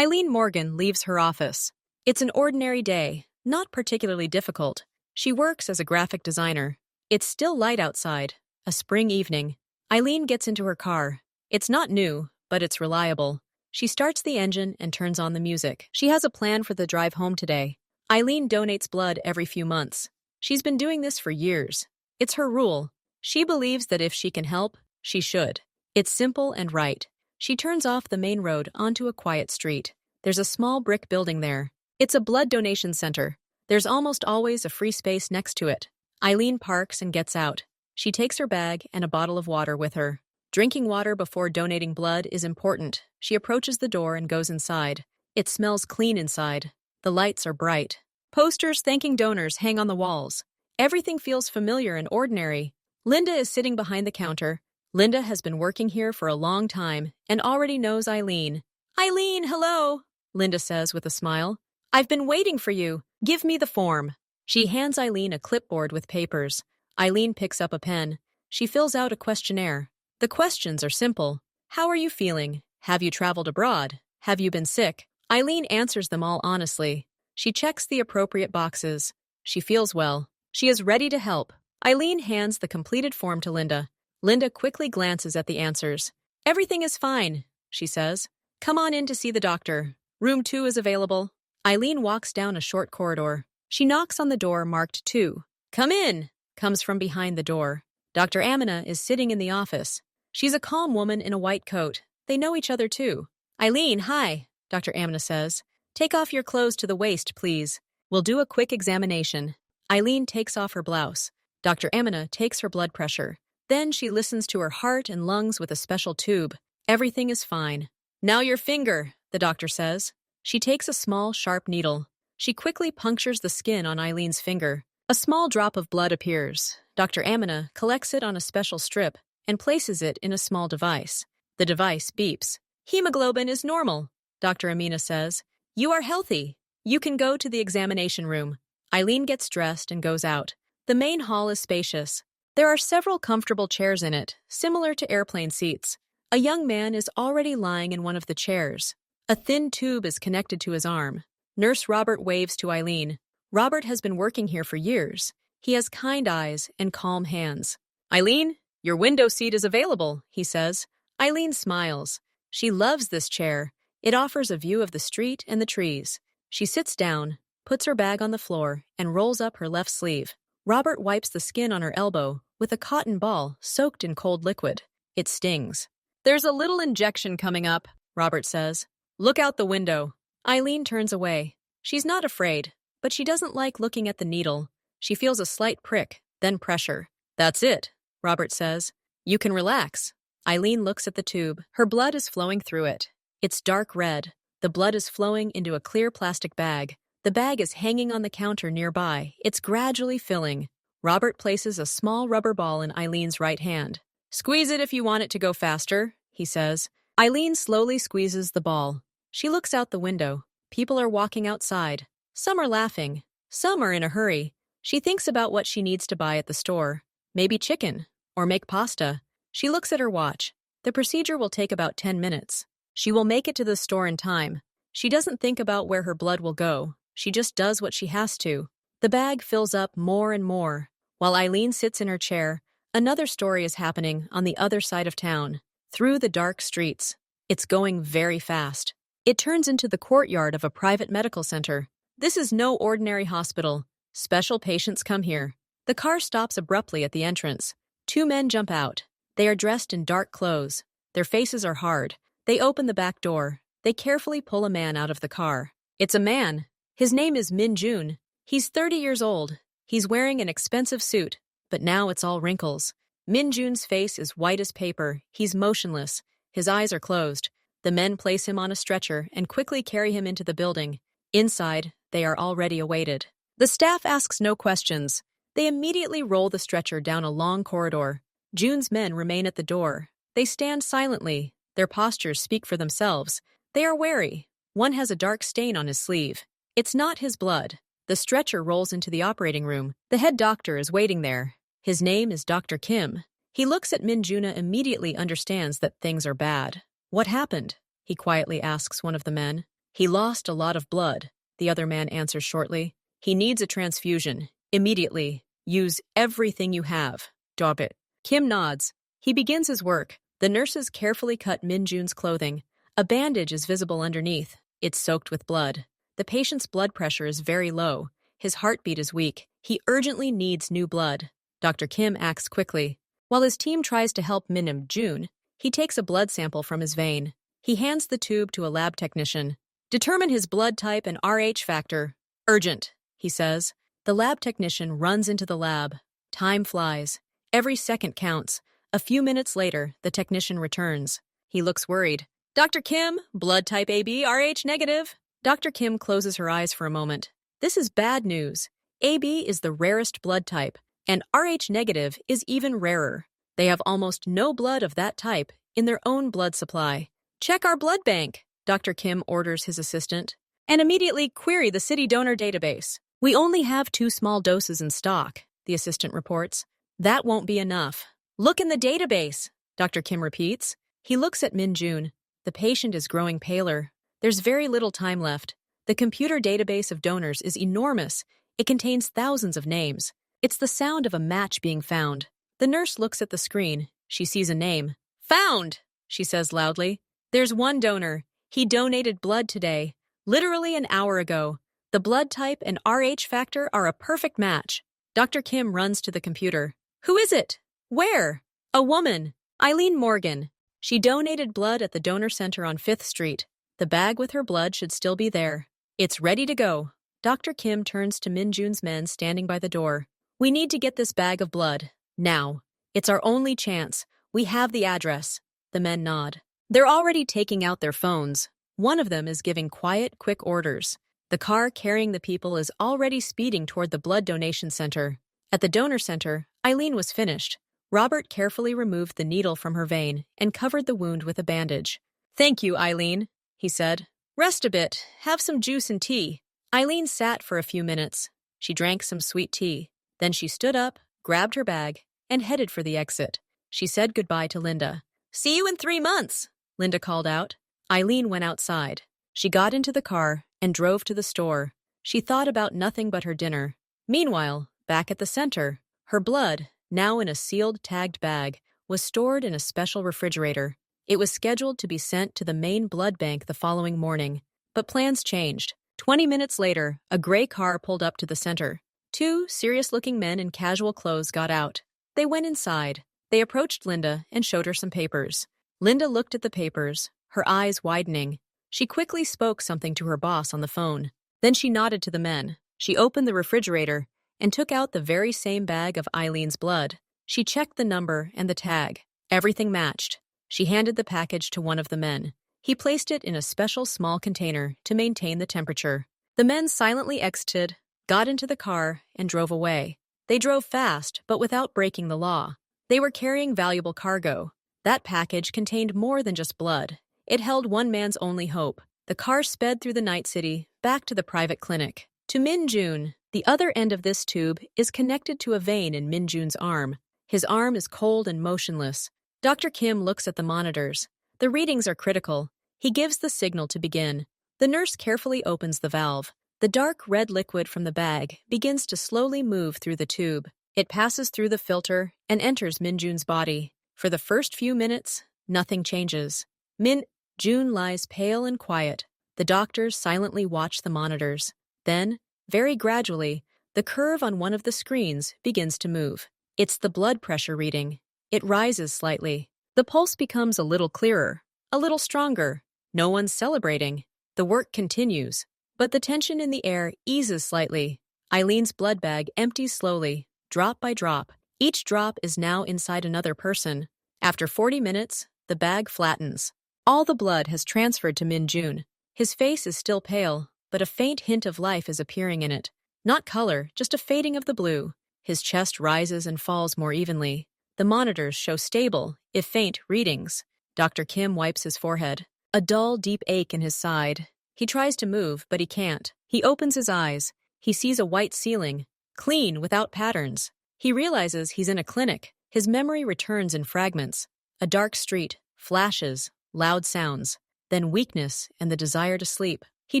Eileen Morgan leaves her office. It's an ordinary day, not particularly difficult. She works as a graphic designer. It's still light outside, a spring evening. Eileen gets into her car. It's not new, but it's reliable. She starts the engine and turns on the music. She has a plan for the drive home today. Eileen donates blood every few months. She's been doing this for years. It's her rule. She believes that if she can help, she should. It's simple and right. She turns off the main road onto a quiet street. There's a small brick building there. It's a blood donation center. There's almost always a free space next to it. Eileen parks and gets out. She takes her bag and a bottle of water with her. Drinking water before donating blood is important. She approaches the door and goes inside. It smells clean inside. The lights are bright. Posters thanking donors hang on the walls. Everything feels familiar and ordinary. Linda is sitting behind the counter. Linda has been working here for a long time and already knows Eileen. "Eileen, hello," Linda says with a smile. "I've been waiting for you. Give me the form." She hands Eileen a clipboard with papers. Eileen picks up a pen. She fills out a questionnaire. The questions are simple. How are you feeling? Have you traveled abroad? Have you been sick? Eileen answers them all honestly. She checks the appropriate boxes. She feels well. She is ready to help. Eileen hands the completed form to Linda. Linda quickly glances at the answers. "Everything is fine," she says. "Come on in to see the doctor. Room 2 is available." Eileen walks down a short corridor. She knocks on the door marked 2. "Come in," comes from behind the door. Dr. Amina is sitting in the office. She's a calm woman in a white coat. They know each other too. "Eileen, hi," Dr. Amina says. "Take off your clothes to the waist, please. We'll do a quick examination." Eileen takes off her blouse. Dr. Amina takes her blood pressure. Then she listens to her heart and lungs with a special tube. Everything is fine. "Now your finger," the doctor says. She takes a small, sharp needle. She quickly punctures the skin on Eileen's finger. A small drop of blood appears. Dr. Amina collects it on a special strip and places it in a small device. The device beeps. "Hemoglobin is normal," Dr. Amina says. "You are healthy. You can go to the examination room." Eileen gets dressed and goes out. The main hall is spacious. There are several comfortable chairs in it, similar to airplane seats. A young man is already lying in one of the chairs. A thin tube is connected to his arm. Nurse Robert waves to Eileen. Robert has been working here for years. He has kind eyes and calm hands. "Eileen, your window seat is available," he says. Eileen smiles. She loves this chair. It offers a view of the street and the trees. She sits down, puts her bag on the floor, and rolls up her left sleeve. Robert wipes the skin on her elbow with a cotton ball soaked in cold liquid. It stings. "There's a little injection coming up," Robert says. "Look out the window." Eileen turns away. She's not afraid, but she doesn't like looking at the needle. She feels a slight prick, then pressure. "That's it," Robert says. "You can relax." Eileen looks at the tube. Her blood is flowing through it. It's dark red. The blood is flowing into a clear plastic bag. The bag is hanging on the counter nearby. It's gradually filling. Robert places a small rubber ball in Eileen's right hand. "Squeeze it if you want it to go faster," he says. Eileen slowly squeezes the ball. She looks out the window. People are walking outside. Some are laughing. Some are in a hurry. She thinks about what she needs to buy at the store. Maybe chicken, or make pasta. She looks at her watch. The procedure will take about 10 minutes. She will make it to the store in time. She doesn't think about where her blood will go. She just does what she has to. The bag fills up more and more. While Eileen sits in her chair, another story is happening on the other side of town. Through the dark streets. It's going very fast. It turns into the courtyard of a private medical center. This is no ordinary hospital. Special patients come here. The car stops abruptly at the entrance. 2 men jump out. They are dressed in dark clothes. Their faces are hard. They open the back door. They carefully pull a man out of the car. It's a man. His name is Min Jun. He's 30 years old. He's wearing an expensive suit, but now it's all wrinkles. Min Jun's face is white as paper. He's motionless. His eyes are closed. The men place him on a stretcher and quickly carry him into the building. Inside, they are already awaited. The staff asks no questions. They immediately roll the stretcher down a long corridor. Jun's men remain at the door. They stand silently. Their postures speak for themselves. They are wary. One has a dark stain on his sleeve. It's not his blood. The stretcher rolls into the operating room. The head doctor is waiting there. His name is Dr. Kim. He looks at Min Juna, immediately understands that things are bad. "What happened?" he quietly asks one of the men. He lost a lot of blood, the other man answers shortly. He needs a transfusion. Immediately. Use everything you have. Stop it. Kim nods. He begins his work. The nurses carefully cut Min-jun's clothing. A bandage is visible underneath. It's soaked with blood. The patient's blood pressure is very low. His heartbeat is weak. He urgently needs new blood. Dr. Kim acts quickly. While his team tries to help Min-jun, he takes a blood sample from his vein. He hands the tube to a lab technician. Determine his blood type and Rh factor. Urgent, he says. The lab technician runs into the lab. Time flies. Every second counts. A few minutes later, the technician returns. He looks worried. Dr. Kim, blood type AB, Rh negative. Dr. Kim closes her eyes for a moment. This is bad news. AB is the rarest blood type, and Rh negative is even rarer. They have almost no blood of that type in their own blood supply. Check our blood bank, Dr. Kim orders his assistant, and immediately query the city donor database. We only have 2 small doses in stock, the assistant reports. That won't be enough. Look in the database, Dr. Kim repeats. He looks at Min-jun. The patient is growing paler. There's very little time left. The computer database of donors is enormous. It contains thousands of names. It's the sound of a match being found. The nurse looks at the screen. She sees a name. Found, she says loudly. There's one donor. He donated blood today, literally an hour ago. The blood type and Rh factor are a perfect match. Dr. Kim runs to the computer. Who is it? Where? A woman. Eileen Morgan. She donated blood at the donor center on 5th Street. The bag with her blood should still be there. It's ready to go. Dr. Kim turns to Min-jun's men standing by the door. We need to get this bag of blood. Now. It's our only chance. We have the address. The men nod. They're already taking out their phones. One of them is giving quiet, quick orders. The car carrying the people is already speeding toward the blood donation center. At the donor center, Eileen was finished. Robert carefully removed the needle from her vein and covered the wound with a bandage. Thank you, Eileen, he said. Rest a bit. Have some juice and tea. Eileen sat for a few minutes. She drank some sweet tea. Then she stood up, grabbed her bag, and headed for the exit. She said goodbye to Linda. See you in 3 months, Linda called out. Eileen went outside. She got into the car and drove to the store. She thought about nothing but her dinner. Meanwhile, back at the center, her blood, now in a sealed, tagged bag, was stored in a special refrigerator. It was scheduled to be sent to the main blood bank the following morning. But plans changed. 20 minutes later, a gray car pulled up to the center. 2 serious-looking men in casual clothes got out. They went inside. They approached Linda and showed her some papers. Linda looked at the papers, her eyes widening. She quickly spoke something to her boss on the phone. Then she nodded to the men. She opened the refrigerator and took out the very same bag of Eileen's blood. She checked the number and the tag. Everything matched. She handed the package to one of the men. He placed it in a special small container to maintain the temperature. The men silently exited, got into the car, and drove away. They drove fast, but without breaking the law. They were carrying valuable cargo. That package contained more than just blood. It held one man's only hope. The car sped through the night city, back to the private clinic. To Min-jun, the other end of this tube is connected to a vein in Min-jun's arm. His arm is cold and motionless. Dr. Kim looks at the monitors. The readings are critical. He gives the signal to begin. The nurse carefully opens the valve. The dark red liquid from the bag begins to slowly move through the tube. It passes through the filter and enters Min-jun's body. For the first few minutes, nothing changes. Min-jun lies pale and quiet. The doctors silently watch the monitors. Then, very gradually, the curve on one of the screens begins to move. It's the blood pressure reading. It rises slightly. The pulse becomes a little clearer, a little stronger. No one's celebrating. The work continues. But the tension in the air eases slightly. Eileen's blood bag empties slowly, drop by drop. Each drop is now inside another person. After 40 minutes, the bag flattens. All the blood has transferred to Min-jun. His face is still pale, but a faint hint of life is appearing in it. Not color, just a fading of the blue. His chest rises and falls more evenly. The monitors show stable, if faint, readings. Dr. Kim wipes his forehead. A dull, deep ache in his side. He tries to move, but he can't. He opens his eyes. He sees a white ceiling, clean, without patterns. He realizes he's in a clinic. His memory returns in fragments. A dark street, flashes, loud sounds, then weakness and the desire to sleep. He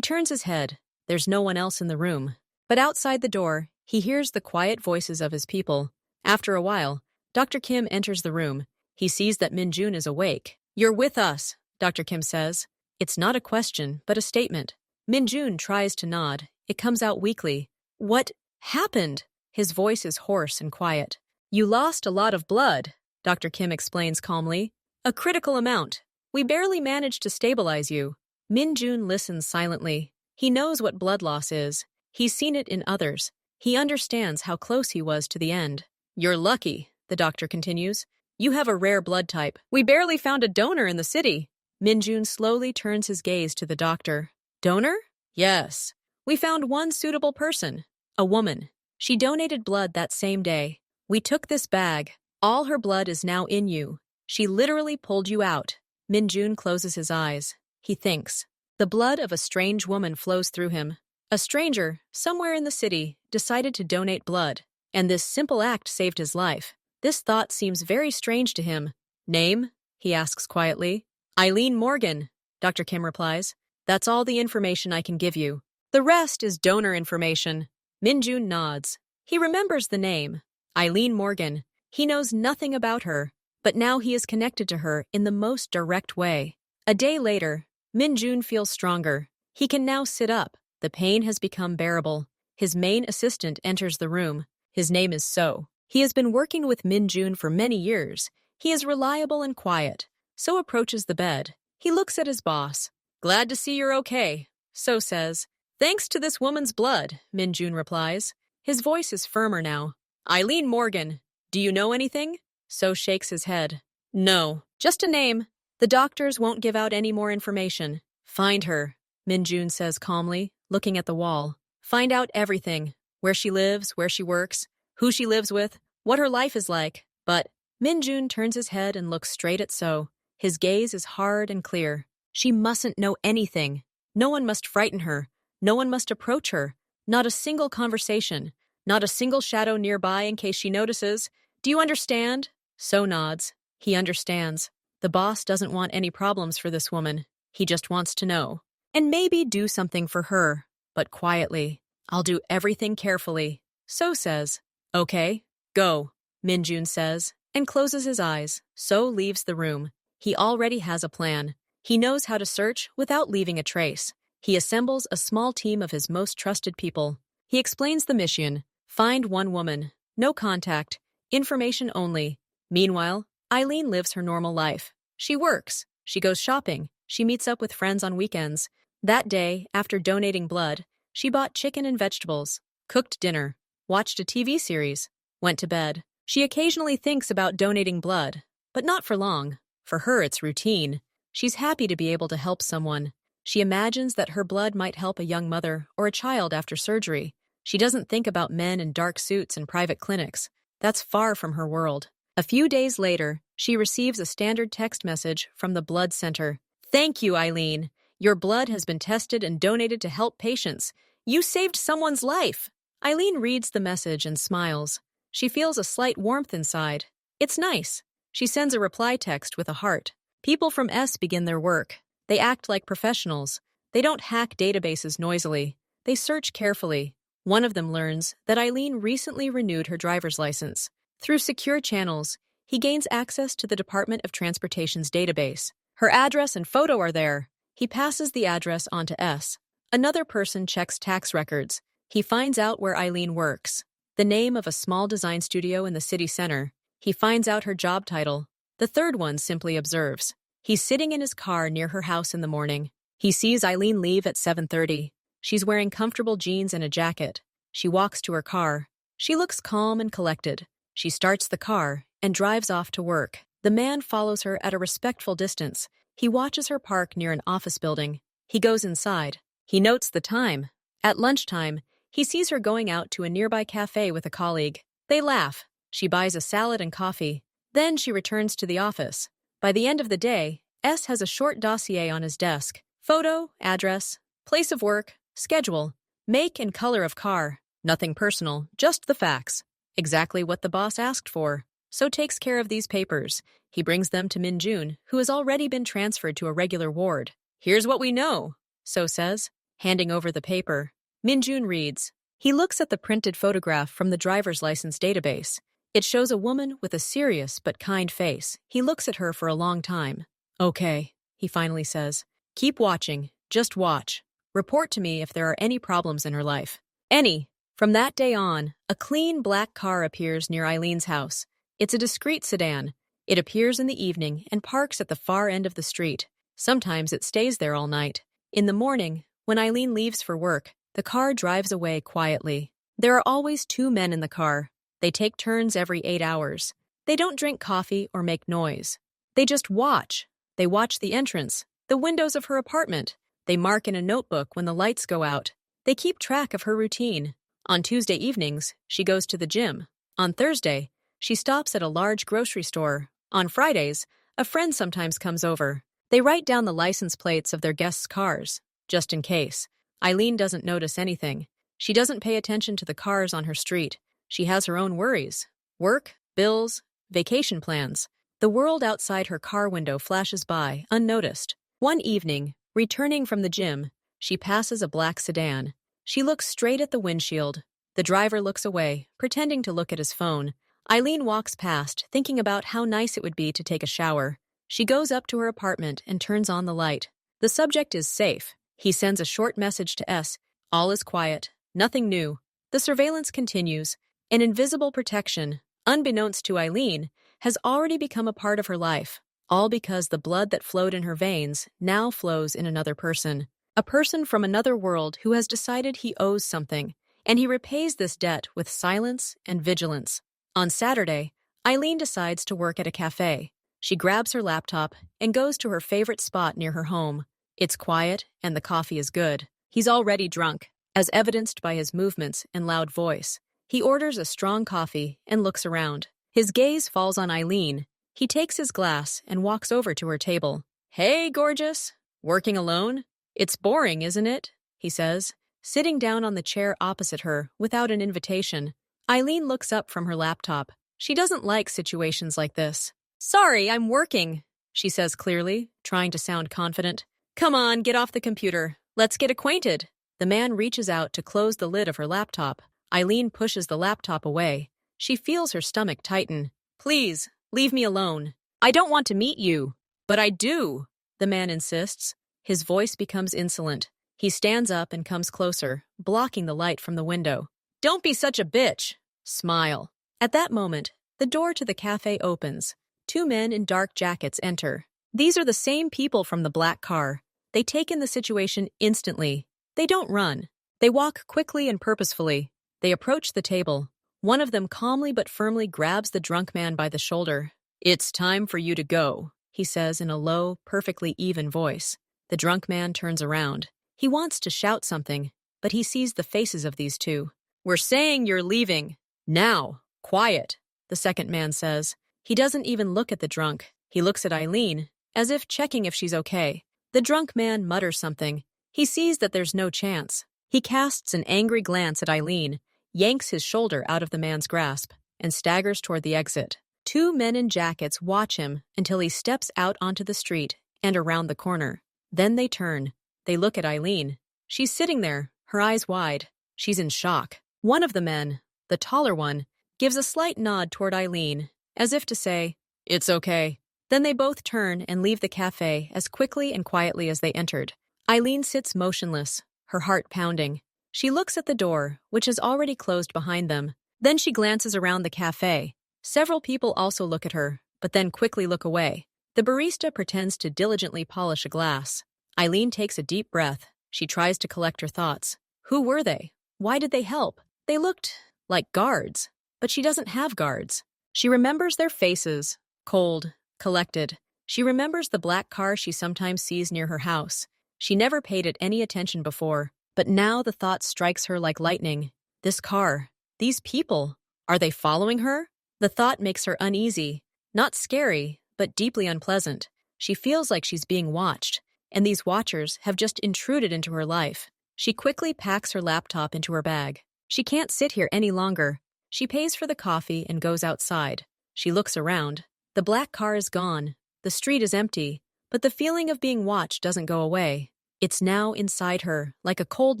turns his head. There's no one else in the room. But outside the door, he hears the quiet voices of his people. After a while, Dr. Kim enters the room. He sees that Min-jun is awake. "You're with us," Dr. Kim says. It's not a question, but a statement. Min-jun tries to nod. It comes out weakly. "What happened?" His voice is hoarse and quiet. "You lost a lot of blood," Dr. Kim explains calmly. "A critical amount. We barely managed to stabilize you." Min-jun listens silently. He knows what blood loss is. He's seen it in others. He understands how close he was to the end. "You're lucky," the doctor continues. "You have a rare blood type. We barely found a donor in the city." Min-jun slowly turns his gaze to the doctor. "Donor?" "Yes. We found one suitable person. A woman. She donated blood that same day. We took this bag. All her blood is now in you. She literally pulled you out." Min-jun closes his eyes. He thinks. The blood of a strange woman flows through him. A stranger, somewhere in the city, decided to donate blood, and this simple act saved his life. This thought seems very strange to him. "Name?" he asks quietly. "Eileen Morgan," Dr. Kim replies. "That's all the information I can give you. The rest is donor information." Min-jun nods. He remembers the name. Eileen Morgan. He knows nothing about her, but now he is connected to her in the most direct way. A day later, Min-jun feels stronger. He can now sit up. The pain has become bearable. His main assistant enters the room. His name is So. He has been working with Min-jun for many years. He is reliable and quiet. So approaches the bed. He looks at his boss. "Glad to see you're okay," So says. "Thanks to this woman's blood," Min-jun replies. His voice is firmer now. "Eileen Morgan, do you know anything?" So shakes his head. "No, just a name. The doctors won't give out any more information." "Find her," Min-jun says calmly, looking at the wall. "Find out everything. Where she lives, where she works, who she lives with, what her life is like." But Min-jun turns his head and looks straight at So. His gaze is hard and clear. She mustn't know anything. No one must frighten her. No one must approach her. Not a single conversation. Not a single shadow nearby in case she notices. "Do you understand?" So nods. He understands. The boss doesn't want any problems for this woman. He just wants to know. And maybe do something for her, but quietly. "I'll do everything carefully," So says. "Okay, go," Min-jun says, and closes his eyes. So leaves the room. He already has a plan. He knows how to search without leaving a trace. He assembles a small team of his most trusted people. He explains the mission. Find one woman. No contact. Information only. Meanwhile, Eileen lives her normal life. She works. She goes shopping. She meets up with friends on weekends. That day, after donating blood, she bought chicken and vegetables, cooked dinner, watched a TV series, went to bed. She occasionally thinks about donating blood, but not for long. For her, it's routine. She's happy to be able to help someone. She imagines that her blood might help a young mother or a child after surgery. She doesn't think about men in dark suits and private clinics. That's far from her world. A few days later, she receives a standard text message from the blood center. "Thank you, Eileen. Your blood has been tested and donated to help patients. You saved someone's life." Eileen reads the message and smiles. She feels a slight warmth inside. It's nice. She sends a reply text with a heart. People from S begin their work. They act like professionals. They don't hack databases noisily. They search carefully. One of them learns that Eileen recently renewed her driver's license. Through secure channels, he gains access to the Department of Transportation's database. Her address and photo are there. He passes the address on to S. Another person checks tax records. He finds out where Eileen works. The name of a small design studio in the city center. He finds out her job title. The third one simply observes. He's sitting in his car near her house in the morning. He sees Eileen leave at 7:30. She's wearing comfortable jeans and a jacket. She walks to her car. She looks calm and collected. She starts the car and drives off to work. The man follows her at a respectful distance. He watches her park near an office building. He goes inside. He notes the time. At lunchtime, he sees her going out to a nearby cafe with a colleague. They laugh. She buys a salad and coffee. Then she returns to the office. By the end of the day, S has a short dossier on his desk. Photo, address, place of work, schedule, make and color of car. Nothing personal, just the facts. Exactly what the boss asked for. So takes care of these papers. He brings them to Min-jun, who has already been transferred to a regular ward. "Here's what we know," So says. Handing over the paper, Minjun reads. He looks at the printed photograph from the driver's license database. It shows a woman with a serious but kind face. He looks at her for a long time. Okay, he finally says. Keep watching. Just watch. Report to me if there are any problems in her life. Any. From that day on, a clean black car appears near Eileen's house. It's a discreet sedan. It appears in the evening and parks at the far end of the street. Sometimes it stays there all night. In the morning, when Eileen leaves for work, the car drives away quietly. There are always two men in the car. They take turns every 8 hours. They don't drink coffee or make noise. They just watch. They watch the entrance, the windows of her apartment. They mark in a notebook when the lights go out. They keep track of her routine. On Tuesday evenings, she goes to the gym. On Thursday, she stops at a large grocery store. On Fridays, a friend sometimes comes over. They write down the license plates of their guests' cars, just in case. Eileen doesn't notice anything. She doesn't pay attention to the cars on her street. She has her own worries. Work, bills, vacation plans. The world outside her car window flashes by, unnoticed. One evening, returning from the gym, she passes a black sedan. She looks straight at the windshield. The driver looks away, pretending to look at his phone. Eileen walks past, thinking about how nice it would be to take a shower. She goes up to her apartment and turns on the light. The subject is safe. He sends a short message to S. All is quiet. Nothing new. The surveillance continues. An invisible protection, unbeknownst to Eileen, has already become a part of her life, all because the blood that flowed in her veins now flows in another person. A person from another world who has decided he owes something, and he repays this debt with silence and vigilance. On Saturday, Eileen decides to work at a cafe. She grabs her laptop and goes to her favorite spot near her home. It's quiet and the coffee is good. He's already drunk, as evidenced by his movements and loud voice. He orders a strong coffee and looks around. His gaze falls on Eileen. He takes his glass and walks over to her table. Hey, gorgeous. Working alone? It's boring, isn't it? He says, sitting down on the chair opposite her without an invitation. Eileen looks up from her laptop. She doesn't like situations like this. Sorry, I'm working, she says clearly, trying to sound confident. Come on, get off the computer. Let's get acquainted. The man reaches out to close the lid of her laptop. Eileen pushes the laptop away. She feels her stomach tighten. Please, leave me alone. I don't want to meet you. But I do, the man insists. His voice becomes insolent. He stands up and comes closer, blocking the light from the window. Don't be such a bitch. Smile. At that moment, the door to the cafe opens. Two men in dark jackets enter. These are the same people from the black car. They take in the situation instantly. They don't run. They walk quickly and purposefully. They approach the table. One of them calmly but firmly grabs the drunk man by the shoulder. It's time for you to go, he says in a low, perfectly even voice. The drunk man turns around. He wants to shout something, but he sees the faces of these two. We're saying you're leaving. Now, quiet, the second man says. He doesn't even look at the drunk. He looks at Eileen, as if checking if she's okay. The drunk man mutters something. He sees that there's no chance. He casts an angry glance at Eileen, yanks his shoulder out of the man's grasp, and staggers toward the exit. Two men in jackets watch him until he steps out onto the street and around the corner. Then they turn. They look at Eileen. She's sitting there, her eyes wide. She's in shock. One of the men, the taller one, gives a slight nod toward Eileen, as if to say, It's okay. Then they both turn and leave the cafe as quickly and quietly as they entered. Eileen sits motionless, her heart pounding. She looks at the door, which is already closed behind them. Then she glances around the cafe. Several people also look at her, but then quickly look away. The barista pretends to diligently polish a glass. Eileen takes a deep breath. She tries to collect her thoughts. Who were they? Why did they help? They looked like guards, but she doesn't have guards. She remembers their faces, cold, collected. She remembers the black car she sometimes sees near her house. She never paid it any attention before, but now the thought strikes her like lightning. This car, these people, are they following her? The thought makes her uneasy, not scary, but deeply unpleasant. She feels like she's being watched, and these watchers have just intruded into her life. She quickly packs her laptop into her bag. She can't sit here any longer. She pays for the coffee and goes outside. She looks around. The black car is gone. The street is empty, but the feeling of being watched doesn't go away. It's now inside her, like a cold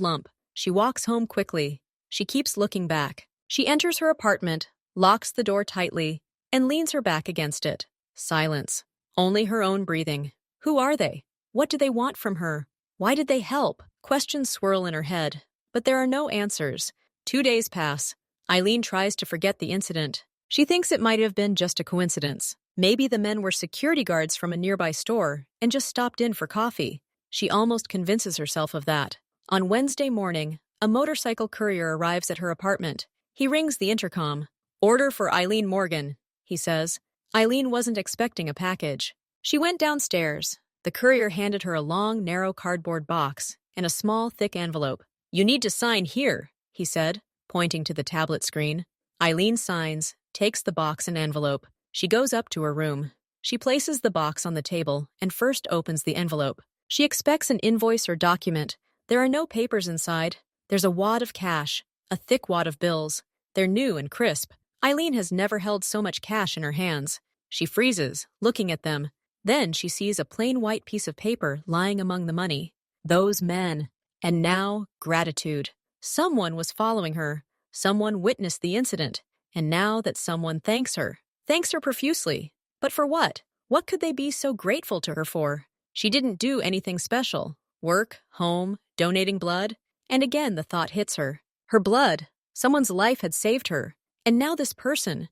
lump. She walks home quickly. She keeps looking back. She enters her apartment, locks the door tightly, and leans her back against it. Silence. Only her own breathing. Who are they? What do they want from her? Why did they help? Questions swirl in her head, but there are no answers. 2 days pass. Eileen tries to forget the incident. She thinks it might have been just a coincidence. Maybe the men were security guards from a nearby store and just stopped in for coffee. She almost convinces herself of that. On Wednesday morning, a motorcycle courier arrives at her apartment. He rings the intercom. "Order for Eileen Morgan," he says. Eileen wasn't expecting a package. She went downstairs. The courier handed her a long, narrow cardboard box and a small, thick envelope. "You need to sign here," he said, pointing to the tablet screen. Eileen signs, takes the box and envelope. She goes up to her room. She places the box on the table and first opens the envelope. She expects an invoice or document. There are no papers inside. There's a wad of cash, a thick wad of bills. They're new and crisp. Eileen has never held so much cash in her hands. She freezes, looking at them. Then she sees a plain white piece of paper lying among the money. Those men. And now, gratitude. Someone was following her. Someone witnessed the incident. And now that someone thanks her profusely. But for what? What could they be so grateful to her for? She didn't do anything special. Work, home, donating blood. And again the thought hits her. Her blood. Someone's life had saved her. And now this person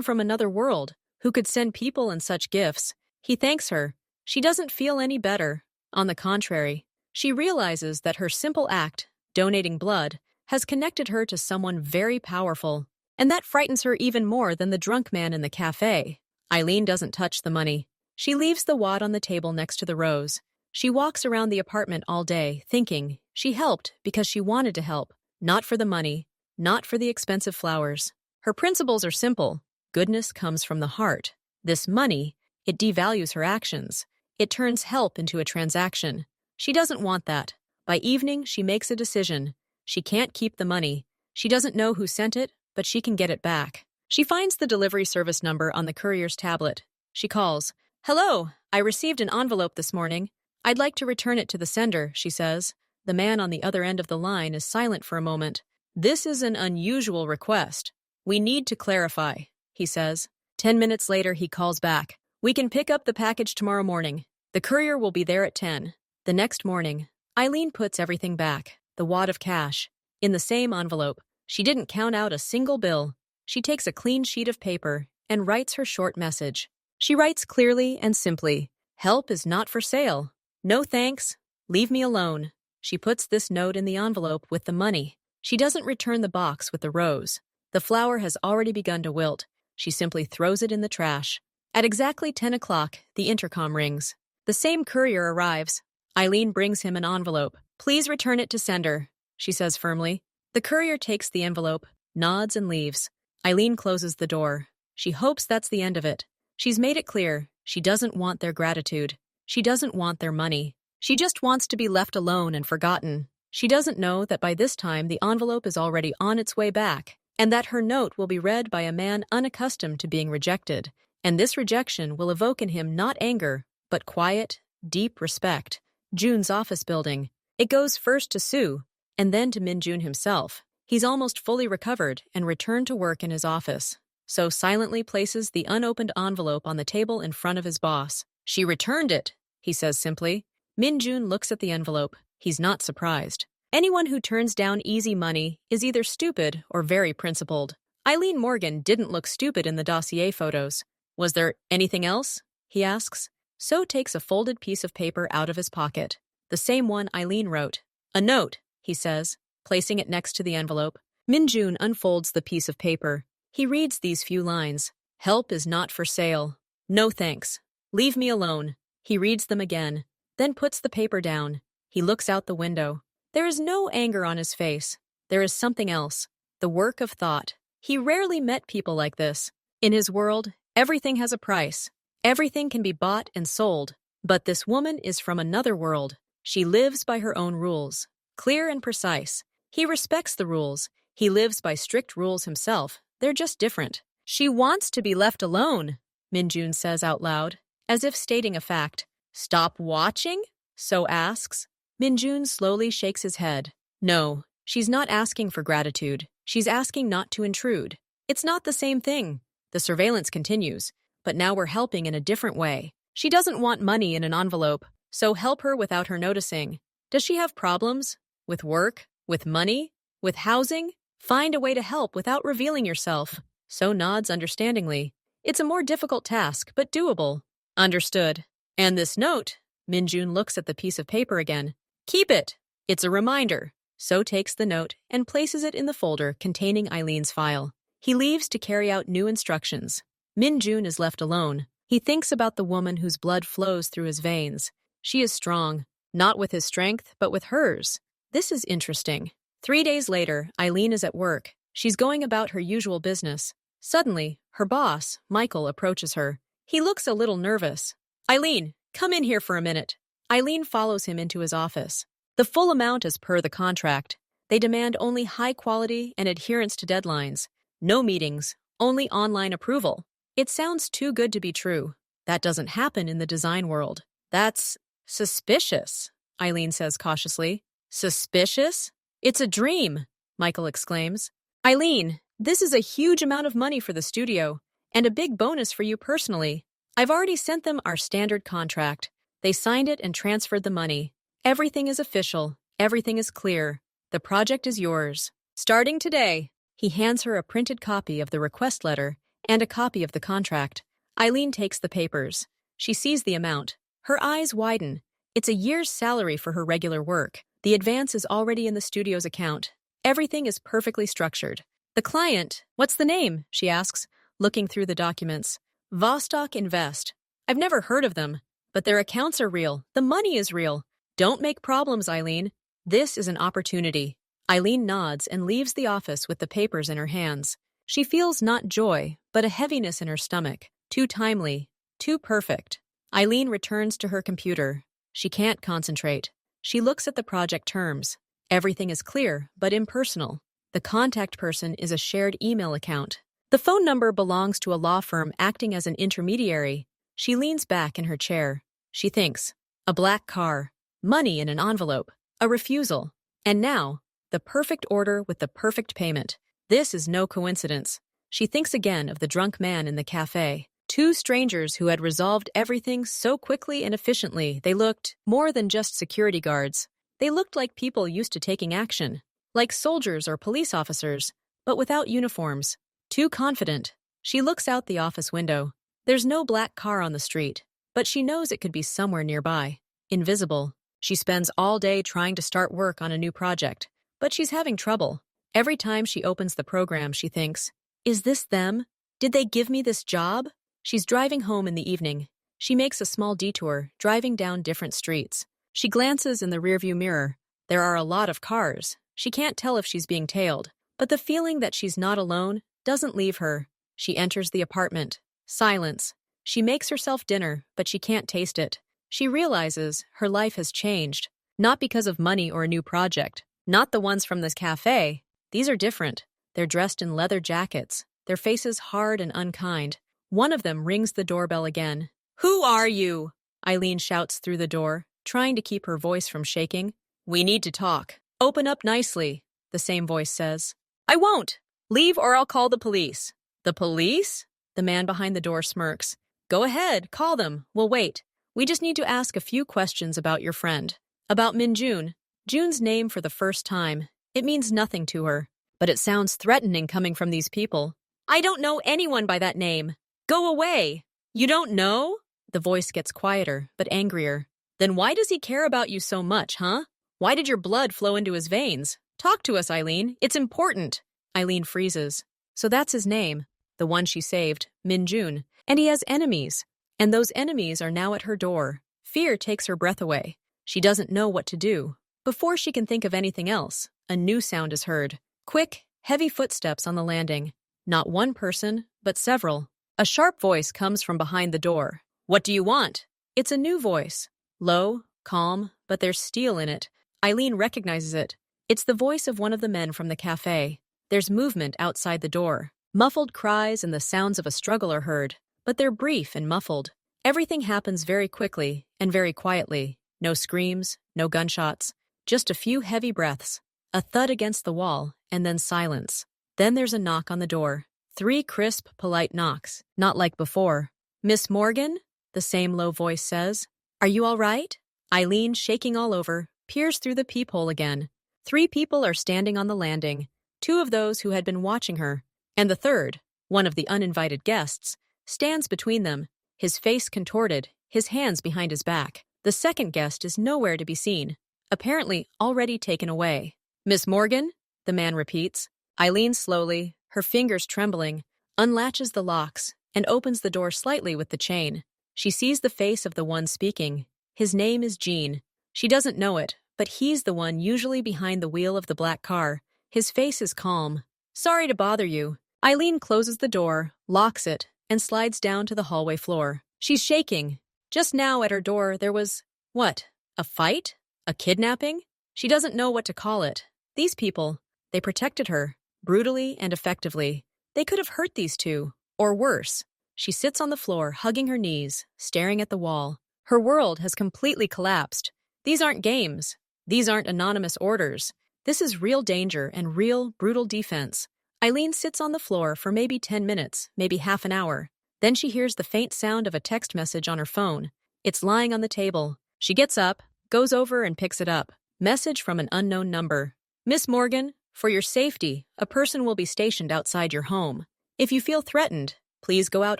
from another world, who could send people and such gifts. He thanks her. She doesn't feel any better. On the contrary, she realizes that her simple act, donating blood, has connected her to someone very powerful. And that frightens her even more than the drunk man in the cafe. Eileen doesn't touch the money. She leaves the wad on the table next to the rose. She walks around the apartment all day, thinking she helped because she wanted to help, not for the money, not for the expensive flowers. Her principles are simple. Goodness comes from the heart. This money, it devalues her actions. It turns help into a transaction. She doesn't want that. By evening, she makes a decision. She can't keep the money. She doesn't know who sent it, but she can get it back. She finds the delivery service number on the courier's tablet. She calls. "Hello, I received an envelope this morning. I'd like to return it to the sender," she says. The man on the other end of the line is silent for a moment. "This is an unusual request. We need to clarify," he says. 10 minutes later, he calls back. "We can pick up the package tomorrow morning. The courier will be there at 10. The next morning, Eileen puts everything back. The wad of cash. In the same envelope. She didn't count out a single bill. She takes a clean sheet of paper and writes her short message. She writes clearly and simply, "Help is not for sale. No thanks. Leave me alone." She puts this note in the envelope with the money. She doesn't return the box with the rose. The flower has already begun to wilt. She simply throws it in the trash. At exactly 10 o'clock, the intercom rings. The same courier arrives. Eileen brings him an envelope. "Please return it to sender," she says firmly. The courier takes the envelope, nods and leaves. Eileen closes the door. She hopes that's the end of it. She's made it clear. She doesn't want their gratitude. She doesn't want their money. She just wants to be left alone and forgotten. She doesn't know that by this time the envelope is already on its way back, and that her note will be read by a man unaccustomed to being rejected. And this rejection will evoke in him not anger, but quiet, deep respect. June's office building. It goes first to Sue, and then to Min-Jun himself. He's almost fully recovered and returned to work in his office. So silently places the unopened envelope on the table in front of his boss. "She returned it," he says simply. Min-Jun looks at the envelope. He's not surprised. Anyone who turns down easy money is either stupid or very principled. Eileen Morgan didn't look stupid in the dossier photos. "Was there anything else?" he asks. So takes a folded piece of paper out of his pocket. The same one Eileen wrote. "A note," he says, placing it next to the envelope. Min-Jun unfolds the piece of paper. He reads these few lines. "Help is not for sale. No thanks. Leave me alone." He reads them again, then puts the paper down. He looks out the window. There is no anger on his face. There is something else. The work of thought. He rarely met people like this. In his world, everything has a price. Everything can be bought and sold. But this woman is from another world. She lives by her own rules. Clear and precise. He respects the rules. He lives by strict rules himself. They're just different. "She wants to be left alone," Min-Jun says out loud, as if stating a fact. "Stop watching?" So asks. Minjun slowly shakes his head. No, she's not asking for gratitude. She's asking not to intrude. It's not the same thing. The surveillance continues, but now we're helping in a different way. She doesn't want money in an envelope, so help her without her noticing. Does she have problems? With work? With money? With housing? Find a way to help without revealing yourself. So nods understandingly. It's a more difficult task, but doable. Understood. And this note, Minjun looks at the piece of paper again. Keep it. It's a reminder. So takes the note and places it in the folder containing Eileen's file. He leaves to carry out new instructions. Minjun is left alone. He thinks about the woman whose blood flows through his veins. She is strong, not with his strength, but with hers. This is interesting. 3 days later, Eileen is at work. She's going about her usual business. Suddenly, her boss, Michael, approaches her. He looks a little nervous. Eileen, come in here for a minute. Eileen follows him into his office. The full amount is per the contract. They demand only high quality and adherence to deadlines. No meetings, only online approval. It sounds too good to be true. That doesn't happen in the design world. That's suspicious, Eileen says cautiously. Suspicious? It's a dream, Michael exclaims. Eileen, this is a huge amount of money for the studio, and a big bonus for you personally. I've already sent them our standard contract. They signed it and transferred the money. Everything is official. Everything is clear. The project is yours. Starting today. He hands her a printed copy of the request letter and a copy of the contract. Eileen takes the papers. She sees the amount. Her eyes widen. It's a year's salary for her regular work. The advance is already in the studio's account. Everything is perfectly structured. The client, what's the name? She asks, looking through the documents. Vostok Invest. I've never heard of them, but their accounts are real. The money is real. Don't make problems, Eileen. This is an opportunity. Eileen nods and leaves the office with the papers in her hands. She feels not joy, but a heaviness in her stomach. Too timely, too perfect. Eileen returns to her computer. She can't concentrate. She looks at the project terms. Everything is clear, but impersonal. The contact person is a shared email account. The phone number belongs to a law firm acting as an intermediary. She leans back in her chair. She thinks, a black car, money in an envelope, a refusal. And now, the perfect order with the perfect payment. This is no coincidence. She thinks again of the drunk man in the cafe. Two strangers who had resolved everything so quickly and efficiently they looked more than just security guards. They looked like people used to taking action, like soldiers or police officers, but without uniforms. Too confident. She looks out the office window. There's no black car on the street, but she knows it could be somewhere nearby. Invisible. She spends all day trying to start work on a new project, but she's having trouble. Every time she opens the program, she thinks, is this them? Did they give me this job? She's driving home in the evening. She makes a small detour, driving down different streets. She glances in the rearview mirror. There are a lot of cars. She can't tell if she's being tailed, but the feeling that she's not alone doesn't leave her. She enters the apartment. Silence. She makes herself dinner, but she can't taste it. She realizes her life has changed, not because of money or a new project. Not the ones from this cafe. These are different. They're dressed in leather jackets, their faces hard and unkind. One of them rings the doorbell again. Who are you? Eileen shouts through the door, trying to keep her voice from shaking. We need to talk. Open up nicely, the same voice says. I won't. Leave or I'll call the police. The police? The man behind the door smirks. Go ahead, call them. We'll wait. We just need to ask a few questions about your friend. About Minjun. Jun's name for the first time. It means nothing to her, but it sounds threatening coming from these people. I don't know anyone by that name. Go away. You don't know? The voice gets quieter, but angrier. Then why does he care about you so much, huh? Why did your blood flow into his veins? Talk to us, Eileen. It's important. Eileen freezes. So that's his name. The one she saved, Minjun. And he has enemies. And those enemies are now at her door. Fear takes her breath away. She doesn't know what to do. Before she can think of anything else, a new sound is heard. Quick, heavy footsteps on the landing. Not one person, but several. A sharp voice comes from behind the door. What do you want? It's a new voice. Low, calm, but there's steel in it. Eileen recognizes it. It's the voice of one of the men from the cafe. There's movement outside the door. Muffled cries and the sounds of a struggle are heard, but they're brief and muffled. Everything happens very quickly and very quietly. No screams, no gunshots, just a few heavy breaths, a thud against the wall, and then silence. Then there's a knock on the door. 3 crisp, polite knocks, not like before. "Miss Morgan?" the same low voice says. "Are you all right?" Eileen, shaking all over, peers through the peephole again. 3 people are standing on the landing, 2 of those who had been watching her, and the third, one of the uninvited guests, stands between them, his face contorted, his hands behind his back. The second guest is nowhere to be seen, apparently already taken away. "Miss Morgan?" the man repeats. Eileen slowly, her fingers trembling, unlatches the locks and opens the door slightly with the chain. She sees the face of the one speaking. His name is Gene. She doesn't know it, but he's the one usually behind the wheel of the black car. His face is calm. "Sorry to bother you." Eileen closes the door, locks it, and slides down to the hallway floor. She's shaking. Just now at her door there was, what, a fight? A kidnapping? She doesn't know what to call it. These people, they protected her, brutally and effectively. They could have hurt these 2, or worse. She sits on the floor, hugging her knees, staring at the wall. Her world has completely collapsed. These aren't games. These aren't anonymous orders. This is real danger and real, brutal defense. Eileen sits on the floor for maybe 10 minutes, maybe half an hour. Then she hears the faint sound of a text message on her phone. It's lying on the table. She gets up, goes over and picks it up. Message from an unknown number. "Miss Morgan, for your safety, a person will be stationed outside your home. If you feel threatened, please go out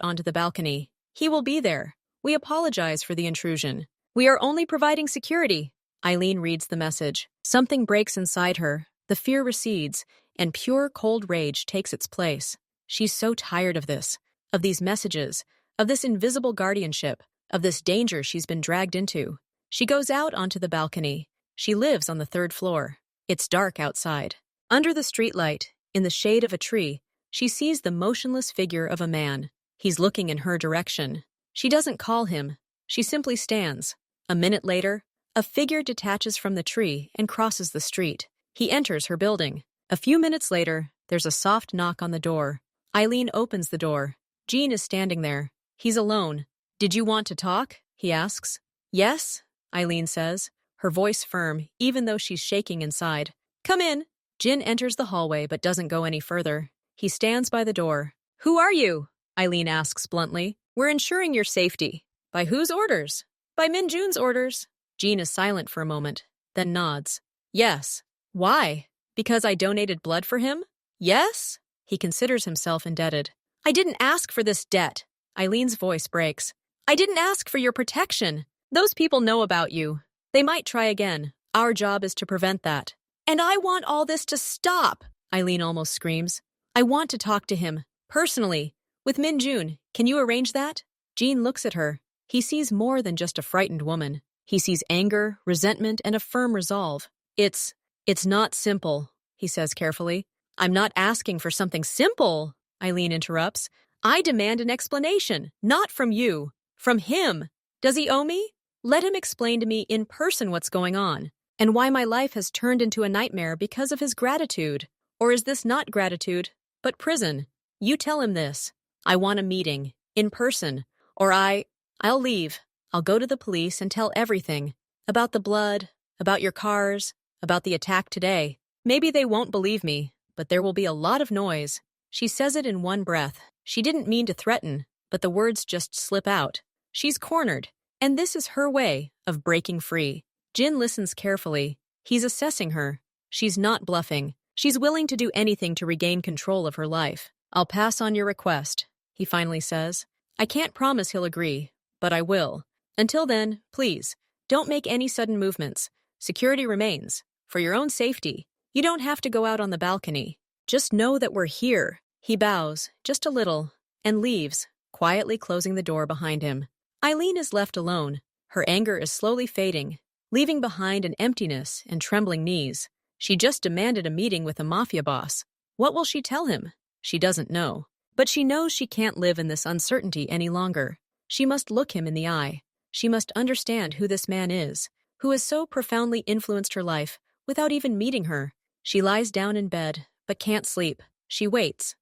onto the balcony. He will be there. We apologize for the intrusion. We are only providing security." Eileen reads the message. Something breaks inside her. The fear recedes, and pure cold rage takes its place. She's so tired of this, of these messages, of this invisible guardianship, of this danger she's been dragged into. She goes out onto the balcony. She lives on the 3rd floor. It's dark outside. Under the streetlight, in the shade of a tree, she sees the motionless figure of a man. He's looking in her direction. She doesn't call him. She simply stands. A minute later, a figure detaches from the tree and crosses the street. He enters her building. A few minutes later, there's a soft knock on the door. Eileen opens the door. Gene is standing there. He's alone. "Did you want to talk?" he asks. "Yes," Eileen says, her voice firm, even though she's shaking inside. "Come in." Gene enters the hallway but doesn't go any further. He stands by the door. "Who are you?" Eileen asks bluntly. "We're ensuring your safety." "By whose orders?" "By Min Jun's orders." Gene is silent for a moment, then nods. "Yes." "Why? Because I donated blood for him?" "Yes?" He considers himself indebted. "I didn't ask for this debt." Eileen's voice breaks. "I didn't ask for your protection. Those people know about you. They might try again. Our job is to prevent that." "And I want all this to stop," Eileen almost screams. "I want to talk to him, personally. With Min Jun, can you arrange that?" Gene looks at her. He sees more than just a frightened woman. He sees anger, resentment, and a firm resolve. It's not simple," he says carefully. "I'm not asking for something simple," Eileen interrupts. "I demand an explanation, not from you, from him. Does he owe me? Let him explain to me in person what's going on, and why my life has turned into a nightmare because of his gratitude. Or is this not gratitude, but prison? You tell him this. I want a meeting, in person, or I'll leave. I'll go to the police and tell everything. About the blood, about your cars, about the attack today. Maybe they won't believe me, but there will be a lot of noise." She says it in one breath. She didn't mean to threaten, but the words just slip out. She's cornered, and this is her way of breaking free. Jin listens carefully. He's assessing her. She's not bluffing. She's willing to do anything to regain control of her life. "I'll pass on your request," he finally says. "I can't promise he'll agree, but I will. Until then, please, don't make any sudden movements. Security remains. For your own safety, you don't have to go out on the balcony. Just know that we're here." He bows, just a little, and leaves, quietly closing the door behind him. Eileen is left alone. Her anger is slowly fading, leaving behind an emptiness and trembling knees. She just demanded a meeting with a mafia boss. What will she tell him? She doesn't know. But she knows she can't live in this uncertainty any longer. She must look him in the eye. She must understand who this man is, who has so profoundly influenced her life without even meeting her. She lies down in bed, but can't sleep. She waits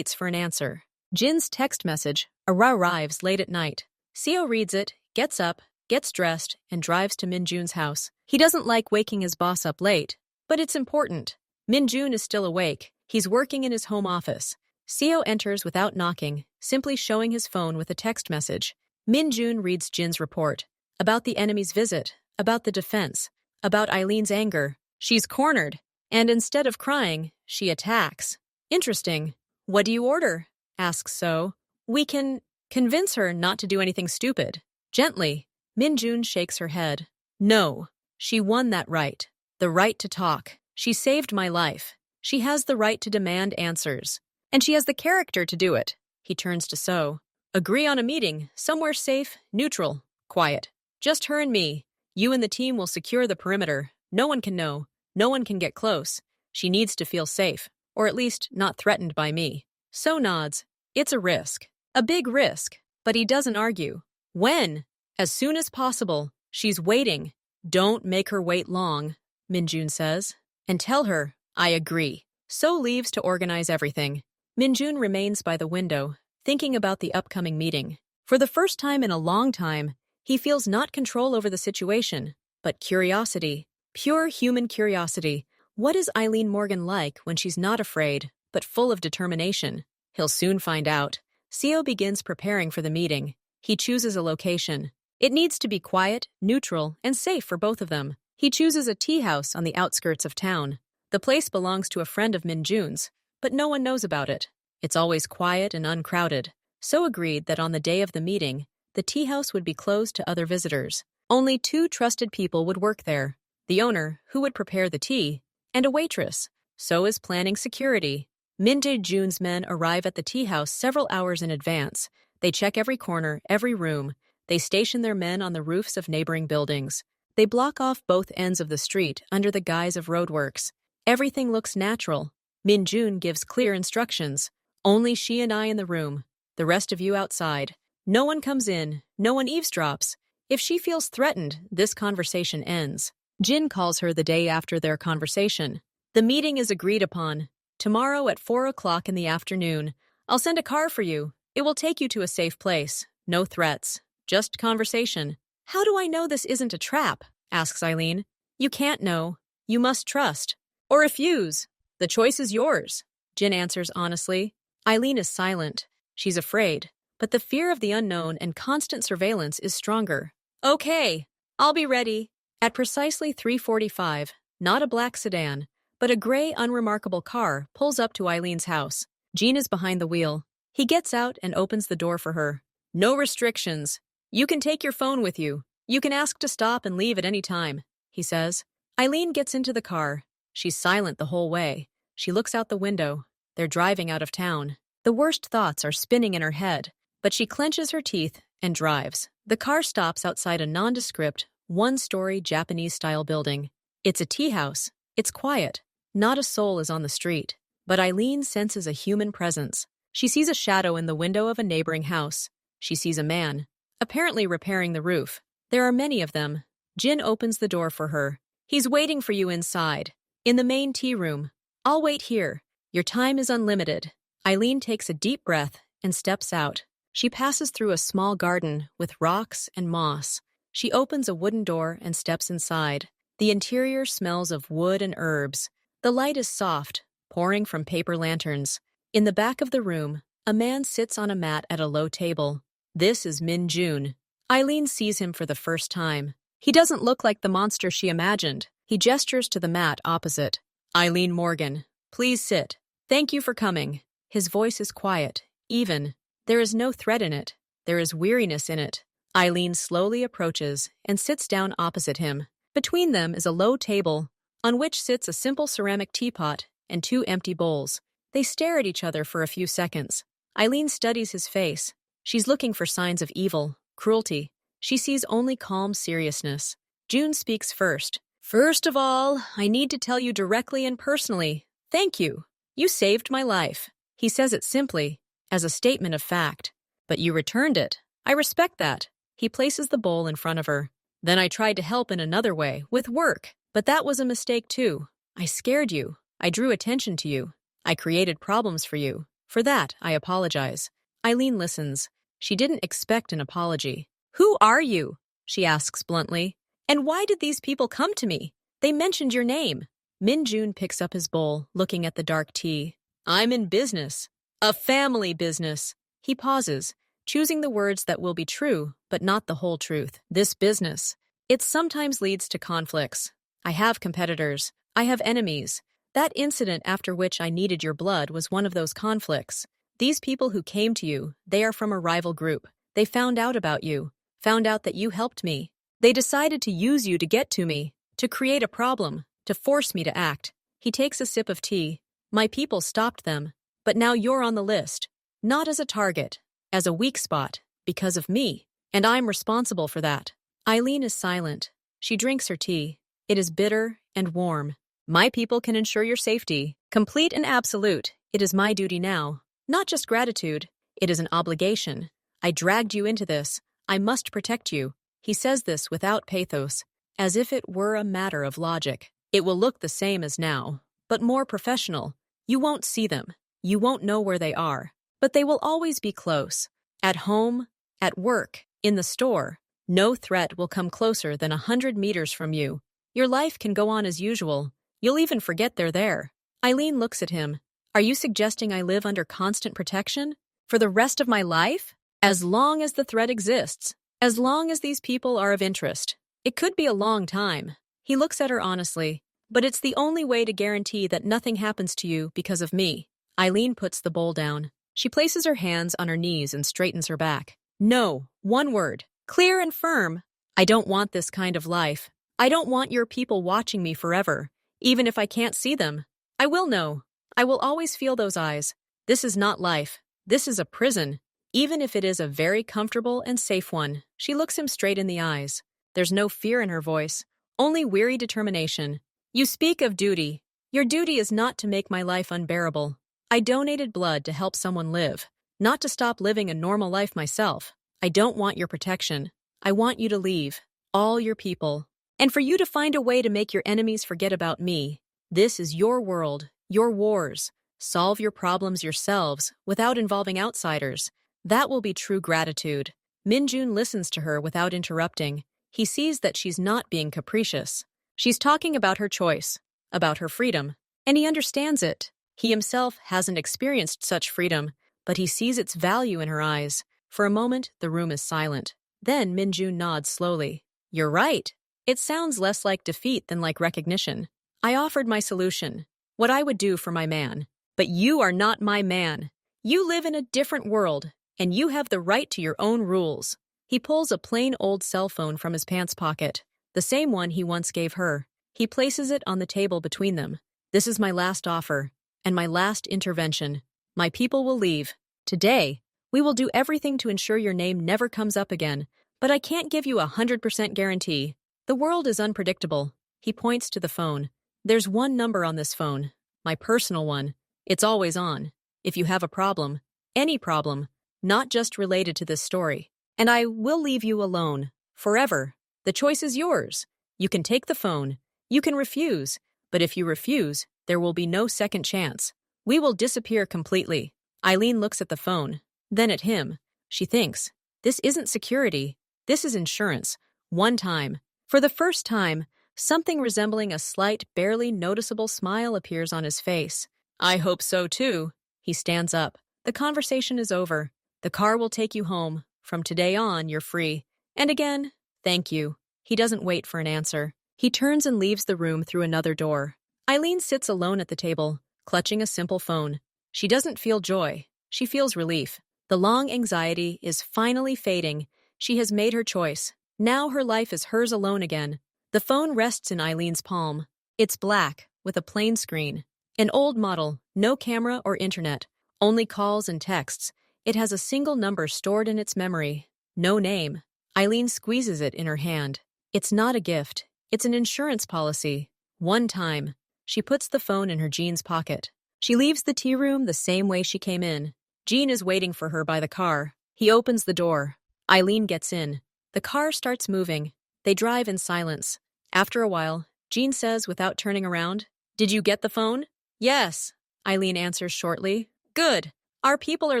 for an answer. Jin's text message arrives late at night. Seo reads it, gets up, gets dressed, and drives to Minjun's house. He doesn't like waking his boss up late, but it's important. Minjun is still awake. He's working in his home office. Seo enters without knocking, simply showing his phone with a text message. Minjun reads Jin's report. About the enemy's visit, about the defense, about Eileen's anger. She's cornered, and instead of crying, she attacks. Interesting. What do you order? Asks So. We can convince her not to do anything stupid. Gently. Minjun shakes her head. No. She won that right. The right to talk. She saved my life. She has the right to demand answers. And she has the character to do it. He turns to So. Agree on a meeting, somewhere safe, neutral, quiet. Just her and me. You and the team will secure the perimeter. No one can know. No one can get close. She needs to feel safe, or at least not threatened by me. So nods. It's a risk. A big risk. But he doesn't argue. When? As soon as possible. She's waiting. Don't make her wait long, Minjun says. And tell her, I agree. So leaves to organize everything. Minjun remains by the window, thinking about the upcoming meeting. For the first time in a long time, he feels not control over the situation, but curiosity. Pure human curiosity. What is Eileen Morgan like when she's not afraid, but full of determination? He'll soon find out. Seo begins preparing for the meeting. He chooses a location. It needs to be quiet, neutral, and safe for both of them. He chooses a tea house on the outskirts of town. The place belongs to a friend of Minjun's, but no one knows about it. It's always quiet and uncrowded. So agreed that on the day of the meeting, the tea house would be closed to other visitors. Only 2 trusted people would work there. The owner, who would prepare the tea, and a waitress. So is planning security. Minjun's men arrive at the tea house several hours in advance. They check every corner, every room. They station their men on the roofs of neighboring buildings. They block off both ends of the street under the guise of roadworks. Everything looks natural. Minjun gives clear instructions. Only she and I in the room. The rest of you outside. No one comes in. No one eavesdrops. If she feels threatened, this conversation ends. Jin calls her the day after their conversation. The meeting is agreed upon. Tomorrow at 4 o'clock in the afternoon. I'll send a car for you. It will take you to a safe place. No threats. Just conversation. How do I know this isn't a trap? Asks Eileen. You can't know. You must trust. Or refuse. The choice is yours. Jin answers honestly. Eileen is silent. She's afraid. But the fear of the unknown and constant surveillance is stronger. Okay, I'll be ready. At precisely 3:45, not a black sedan, but a gray, unremarkable car pulls up to Eileen's house. Jean is behind the wheel. He gets out and opens the door for her. No restrictions. You can take your phone with you. You can ask to stop and leave at any time, he says. Eileen gets into the car. She's silent the whole way. She looks out the window. They're driving out of town. The worst thoughts are spinning in her head, but she clenches her teeth and drives. The car stops outside a nondescript, one-story Japanese-style building. It's a tea house. It's quiet. Not a soul is on the street. But Eileen senses a human presence. She sees a shadow in the window of a neighboring house. She sees a man, apparently repairing the roof. There are many of them. Jin opens the door for her. He's waiting for you inside, in the main tea room. I'll wait here. Your time is unlimited. Eileen takes a deep breath and steps out. She passes through a small garden with rocks and moss. She opens a wooden door and steps inside. The interior smells of wood and herbs. The light is soft, pouring from paper lanterns. In the back of the room, a man sits on a mat at a low table. This is Minjun. Eileen sees him for the first time. He doesn't look like the monster she imagined. He gestures to the mat opposite. Eileen Morgan, please sit. Thank you for coming. His voice is quiet, even. There is no threat in it. There is weariness in it. Eileen slowly approaches and sits down opposite him. Between them is a low table, on which sits a simple ceramic teapot and 2 empty bowls. They stare at each other for a few seconds. Eileen studies his face. She's looking for signs of evil, cruelty. She sees only calm seriousness. June speaks first. First of all, I need to tell you directly and personally, thank you. You saved my life. He says it simply, as a statement of fact. But you returned it. I respect that. He places the bowl in front of her. Then I tried to help in another way, with work. But that was a mistake too. I scared you. I drew attention to you. I created problems for you. For that, I apologize. Eileen listens. She didn't expect an apology. Who are you? she asks bluntly. And why did these people come to me? They mentioned your name. Min-jun picks up his bowl, looking at the dark tea. I'm in business. A family business. He pauses, choosing the words that will be true, but not the whole truth. This business. It sometimes leads to conflicts. I have competitors. I have enemies. That incident after which I needed your blood was one of those conflicts. These people who came to you, they are from a rival group. They found out about you, found out that you helped me. They decided to use you to get to me, to create a problem, to force me to act. He takes a sip of tea. My people stopped them, but now you're on the list. Not as a target, as a weak spot, because of me, and I'm responsible for that. Eileen is silent. She drinks her tea. It is bitter and warm. My people can ensure your safety, complete and absolute. It is my duty now. Not just gratitude, it is an obligation. I dragged you into this. I must protect you. He says this without pathos, as if it were a matter of logic. It will look the same as now, but more professional. You won't see them. You won't know where they are. But they will always be close. At home, at work, in the store. No threat will come closer than 100 meters from you. Your life can go on as usual. You'll even forget they're there. Eileen looks at him. Are you suggesting I live under constant protection? For the rest of my life? As long as the threat exists. As long as these people are of interest. It could be a long time. He looks at her honestly. But it's the only way to guarantee that nothing happens to you because of me. Eileen puts the bowl down. She places her hands on her knees and straightens her back. No, one word. Clear and firm. I don't want this kind of life. I don't want your people watching me forever. Even if I can't see them. I will know. I will always feel those eyes. This is not life. This is a prison. Even if it is a very comfortable and safe one. She looks him straight in the eyes. There's no fear in her voice. Only weary determination. You speak of duty. Your duty is not to make my life unbearable. I donated blood to help someone live, not to stop living a normal life myself. I don't want your protection. I want you to leave, all your people, and for you to find a way to make your enemies forget about me. This is your world, your wars. Solve your problems yourselves without involving outsiders. That will be true gratitude. Min-jun listens to her without interrupting. He sees that she's not being capricious. She's talking about her choice, about her freedom, and he understands it. He himself hasn't experienced such freedom, but he sees its value in her eyes. For a moment, the room is silent. Then Min-jun nods slowly. You're right. It sounds less like defeat than like recognition. I offered my solution, what I would do for my man. But you are not my man. You live in a different world, and you have the right to your own rules. He pulls a plain old cell phone from his pants pocket, the same one he once gave her. He places it on the table between them. This is my last offer. And my last intervention. My people will leave. Today, we will do everything to ensure your name never comes up again, but I can't give you 100% guarantee. The world is unpredictable. He points to the phone. There's one number on this phone, my personal one. It's always on. If you have a problem, any problem, not just related to this story, and I will leave you alone, forever. The choice is yours. You can take the phone. You can refuse, but if you refuse, there will be no second chance. We will disappear completely. Eileen looks at the phone, then at him. She thinks, this isn't security. This is insurance. One time. For the first time, something resembling a slight, barely noticeable smile appears on his face. I hope so too. He stands up. The conversation is over. The car will take you home. From today on, you're free. And again, thank you. He doesn't wait for an answer. He turns and leaves the room through another door. Eileen sits alone at the table, clutching a simple phone. She doesn't feel joy. She feels relief. The long anxiety is finally fading. She has made her choice. Now her life is hers alone again. The phone rests in Eileen's palm. It's black, with a plain screen. An old model, no camera or internet, only calls and texts. It has a single number stored in its memory. No name. Eileen squeezes it in her hand. It's not a gift. It's an insurance policy. One time. She puts the phone in her jeans pocket. She leaves the tea room the same way she came in. Jean is waiting for her by the car. He opens the door. Eileen gets in. The car starts moving. They drive in silence. After a while, Jean says without turning around, Did you get the phone? Yes, Eileen answers shortly. Good. Our people are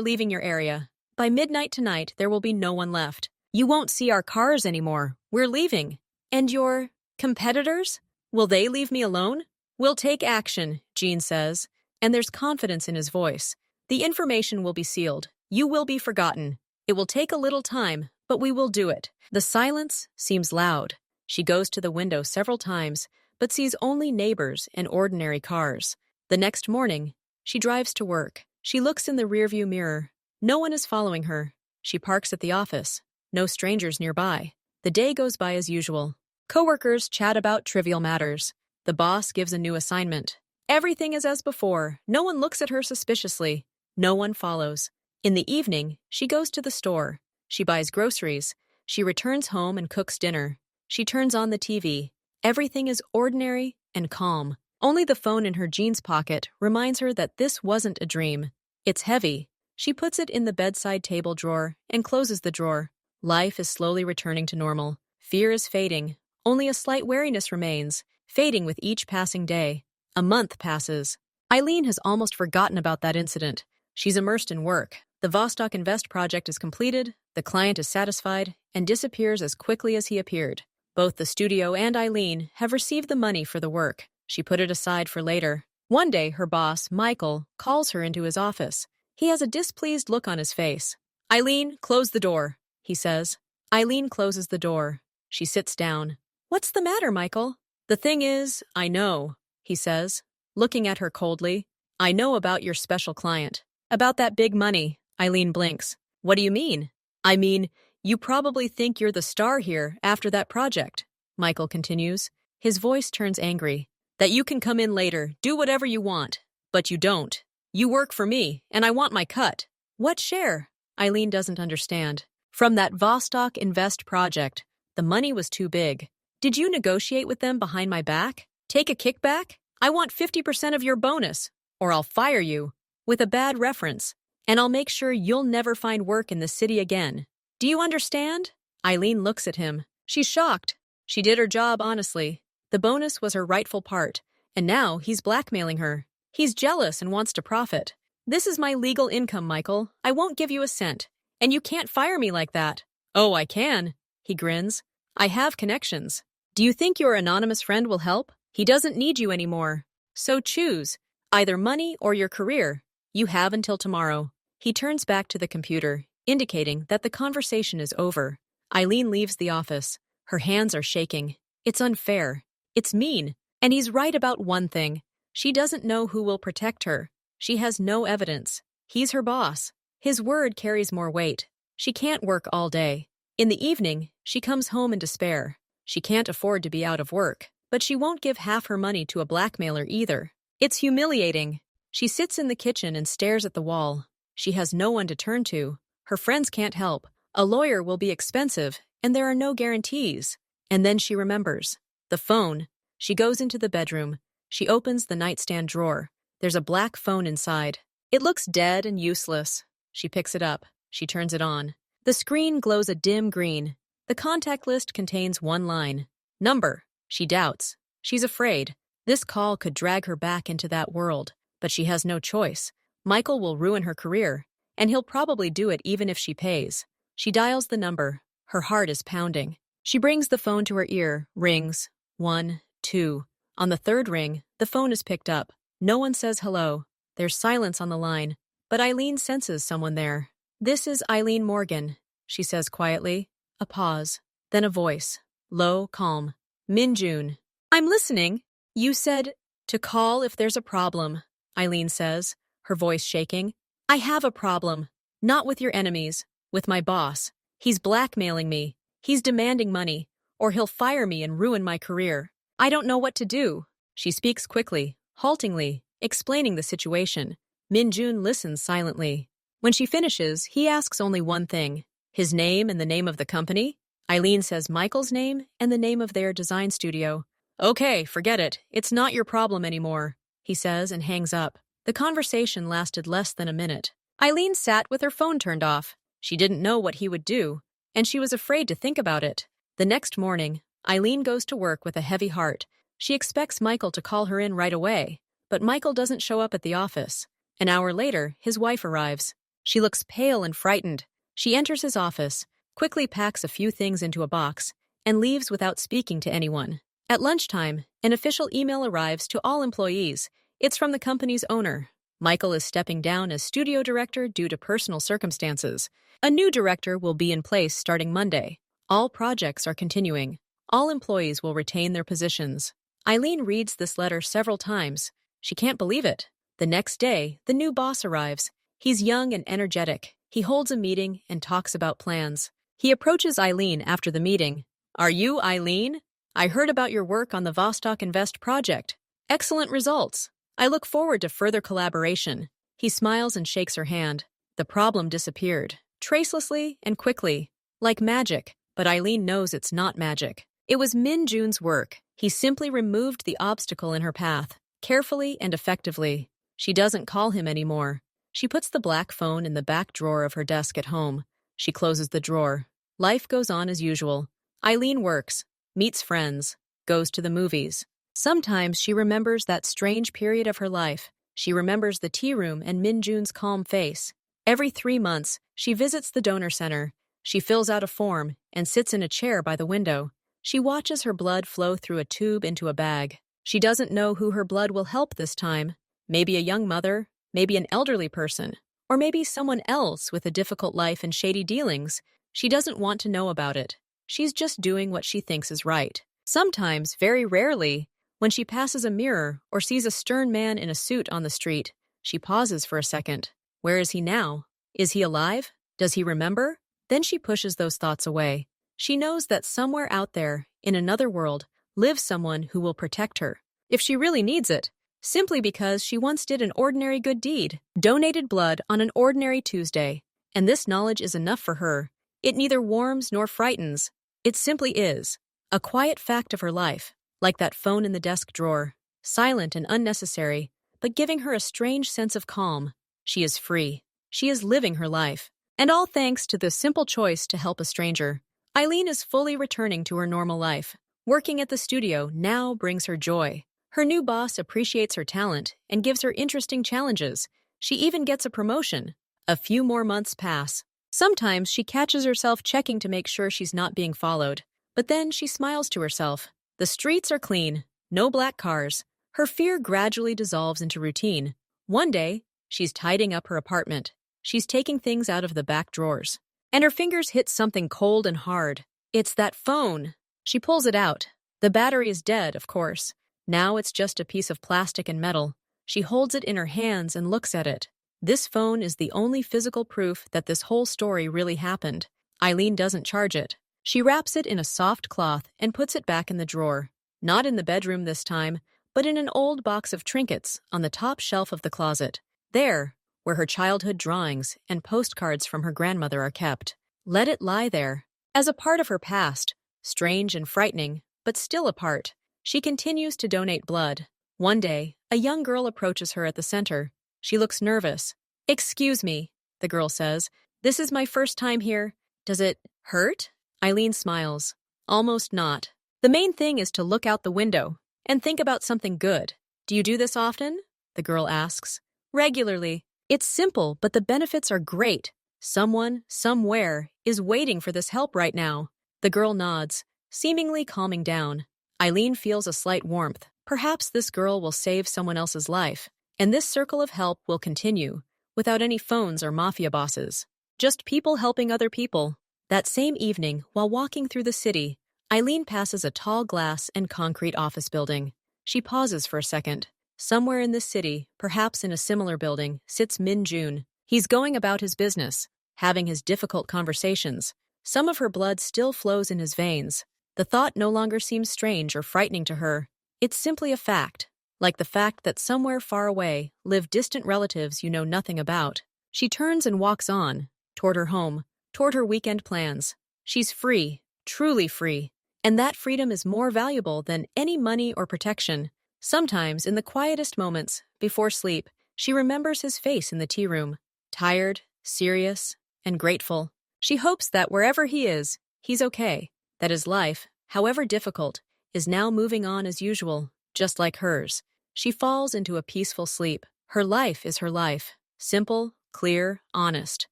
leaving your area. By midnight tonight, there will be no one left. You won't see our cars anymore. We're leaving. And your competitors? Will they leave me alone? We'll take action, Gene says, and there's confidence in his voice. The information will be sealed. You will be forgotten. It will take a little time, but we will do it. The silence seems loud. She goes to the window several times, but sees only neighbors and ordinary cars. The next morning, she drives to work. She looks in the rearview mirror. No one is following her. She parks at the office. No strangers nearby. The day goes by as usual. Coworkers chat about trivial matters. The boss gives a new assignment. Everything is as before. No one looks at her suspiciously. No one follows. In the evening, she goes to the store. She buys groceries. She returns home and cooks dinner. She turns on the TV. Everything is ordinary and calm. Only the phone in her jeans pocket reminds her that this wasn't a dream. It's heavy. She puts it in the bedside table drawer and closes the drawer. Life is slowly returning to normal. Fear is fading. Only a slight wariness remains, fading with each passing day. A month passes. Eileen has almost forgotten about that incident. She's immersed in work. The Vostok Invest project is completed, the client is satisfied, and disappears as quickly as he appeared. Both the studio and Eileen have received the money for the work. She put it aside for later. One day, her boss, Michael, calls her into his office. He has a displeased look on his face. "Eileen, close the door," he says. Eileen closes the door. She sits down. "What's the matter, Michael?" "The thing is, I know," he says, looking at her coldly. "I know about your special client. About that big money." Eileen blinks. "What do you mean?" "I mean, you probably think you're the star here after that project," Michael continues. His voice turns angry. "That you can come in later, do whatever you want. But you don't. You work for me, and I want my cut." "What share?" Eileen doesn't understand. "From that Vostok Invest project. The money was too big. Did you negotiate with them behind my back? Take a kickback? I want 50% of your bonus, or I'll fire you, with a bad reference, and I'll make sure you'll never find work in the city again. Do you understand?" Eileen looks at him. She's shocked. She did her job honestly. The bonus was her rightful part, and now he's blackmailing her. He's jealous and wants to profit. "This is my legal income, Michael. I won't give you a cent, and you can't fire me like that." "Oh, I can," he grins. "I have connections. Do you think your anonymous friend will help? He doesn't need you anymore. So choose, either money or your career. You have until tomorrow." He turns back to the computer, indicating that the conversation is over. Eileen leaves the office. Her hands are shaking. It's unfair. It's mean. And he's right about one thing. She doesn't know who will protect her. She has no evidence. He's her boss. His word carries more weight. She can't work all day. In the evening, she comes home in despair. She can't afford to be out of work, but she won't give half her money to a blackmailer either. It's humiliating. She sits in the kitchen and stares at the wall. She has no one to turn to. Her friends can't help. A lawyer will be expensive, and there are no guarantees. And then she remembers. The phone. She goes into the bedroom. She opens the nightstand drawer. There's a black phone inside. It looks dead and useless. She picks it up. She turns it on. The screen glows a dim green. The contact list contains one line. Number. She doubts. She's afraid. This call could drag her back into that world, but she has no choice. Michael will ruin her career, and he'll probably do it even if she pays. She dials the number. Her heart is pounding. She brings the phone to her ear. Rings. 1, 2. On the third ring, the phone is picked up. No one says hello. There's silence on the line, but Eileen senses someone there. "This is Eileen Morgan," she says quietly. A pause. Then a voice. Low, calm. "Min-June." "I'm listening." "You said to call if there's a problem," Eileen says, her voice shaking. "I have a problem. Not with your enemies. With my boss. He's blackmailing me. He's demanding money, or he'll fire me and ruin my career. I don't know what to do." She speaks quickly, haltingly, explaining the situation. Min-June listens silently. When she finishes, he asks only one thing. His name and the name of the company? Eileen says Michael's name and the name of their design studio. "Okay, forget it. It's not your problem anymore," he says and hangs up. The conversation lasted less than a minute. Eileen sat with her phone turned off. She didn't know what he would do, and she was afraid to think about it. The next morning, Eileen goes to work with a heavy heart. She expects Michael to call her in right away, but Michael doesn't show up at the office. An hour later, his wife arrives. She looks pale and frightened. She enters his office. quickly packs a few things into a box, and leaves without speaking to anyone. At lunchtime, an official email arrives to all employees. It's from the company's owner. Michael is stepping down as studio director due to personal circumstances. A new director will be in place starting Monday. All projects are continuing. All employees will retain their positions. Eileen reads this letter several times. She can't believe it. The next day, the new boss arrives. He's young and energetic. He holds a meeting and talks about plans. He approaches Eileen after the meeting. "Are you Eileen? I heard about your work on the Vostok Invest project. Excellent results. I look forward to further collaboration." He smiles and shakes her hand. The problem disappeared, tracelessly and quickly, like magic, but Eileen knows it's not magic. It was Min Jun's work. He simply removed the obstacle in her path, carefully and effectively. She doesn't call him anymore. She puts the black phone in the back drawer of her desk at home. She closes the drawer. Life goes on as usual. Eileen works, meets friends, goes to the movies. Sometimes she remembers that strange period of her life. She remembers the tea room and Min Jun's calm face. Every 3 months, she visits the donor center. She fills out a form and sits in a chair by the window. She watches her blood flow through a tube into a bag. She doesn't know who her blood will help this time. Maybe a young mother, maybe an elderly person, or maybe someone else with a difficult life and shady dealings. She doesn't want to know about it. She's just doing what she thinks is right. Sometimes, very rarely, when she passes a mirror or sees a stern man in a suit on the street, she pauses for a second. Where is he now? Is he alive? Does he remember? Then she pushes those thoughts away. She knows that somewhere out there, in another world, lives someone who will protect her, if she really needs it, simply because she once did an ordinary good deed, donated blood on an ordinary Tuesday, and this knowledge is enough for her. It neither warms nor frightens. It simply is. A quiet fact of her life, like that phone in the desk drawer, silent and unnecessary, but giving her a strange sense of calm. She is free. She is living her life. And all thanks to the simple choice to help a stranger. Eileen is fully returning to her normal life. Working at the studio now brings her joy. Her new boss appreciates her talent and gives her interesting challenges. She even gets a promotion. A few more months pass. Sometimes she catches herself checking to make sure she's not being followed. But then she smiles to herself. The streets are clean. No black cars. Her fear gradually dissolves into routine. One day, she's tidying up her apartment. She's taking things out of the back drawers. And her fingers hit something cold and hard. It's that phone. She pulls it out. The battery is dead, of course. Now it's just a piece of plastic and metal. She holds it in her hands and looks at it. This phone is the only physical proof that this whole story really happened. Eileen doesn't charge it. She wraps it in a soft cloth and puts it back in the drawer. Not in the bedroom this time, but in an old box of trinkets on the top shelf of the closet. There, where her childhood drawings and postcards from her grandmother are kept. Let it lie there, as a part of her past, strange and frightening, but still a part. She continues to donate blood. One day, a young girl approaches her at the center. She looks nervous. "Excuse me," the girl says. "This is my first time here. Does it hurt?" Eileen smiles. "Almost not. The main thing is to look out the window and think about something good." "Do you do this often?" the girl asks. "Regularly. It's simple, but the benefits are great. Someone, somewhere, is waiting for this help right now." The girl nods, seemingly calming down. Eileen feels a slight warmth. Perhaps this girl will save someone else's life, and this circle of help will continue, without any phones or mafia bosses. Just people helping other people. That same evening, while walking through the city, Eileen passes a tall glass and concrete office building. She pauses for a second. Somewhere in this city, perhaps in a similar building, sits Min Jun. He's going about his business, having his difficult conversations. Some of her blood still flows in his veins. The thought no longer seems strange or frightening to her. It's simply a fact, like the fact that somewhere far away live distant relatives you know nothing about. She turns and walks on, toward her home, toward her weekend plans. She's free, truly free, and that freedom is more valuable than any money or protection. Sometimes, in the quietest moments, before sleep, she remembers his face in the tea room, tired, serious, and grateful. She hopes that wherever he is, he's okay, that his life, however difficult, is now moving on as usual, just like hers. She falls into a peaceful sleep. Her life is her life, simple, clear, honest.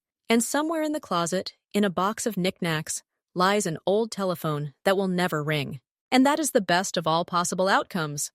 And somewhere in the closet, In a box of knickknacks lies an old telephone that will never ring. And that is the best of all possible outcomes.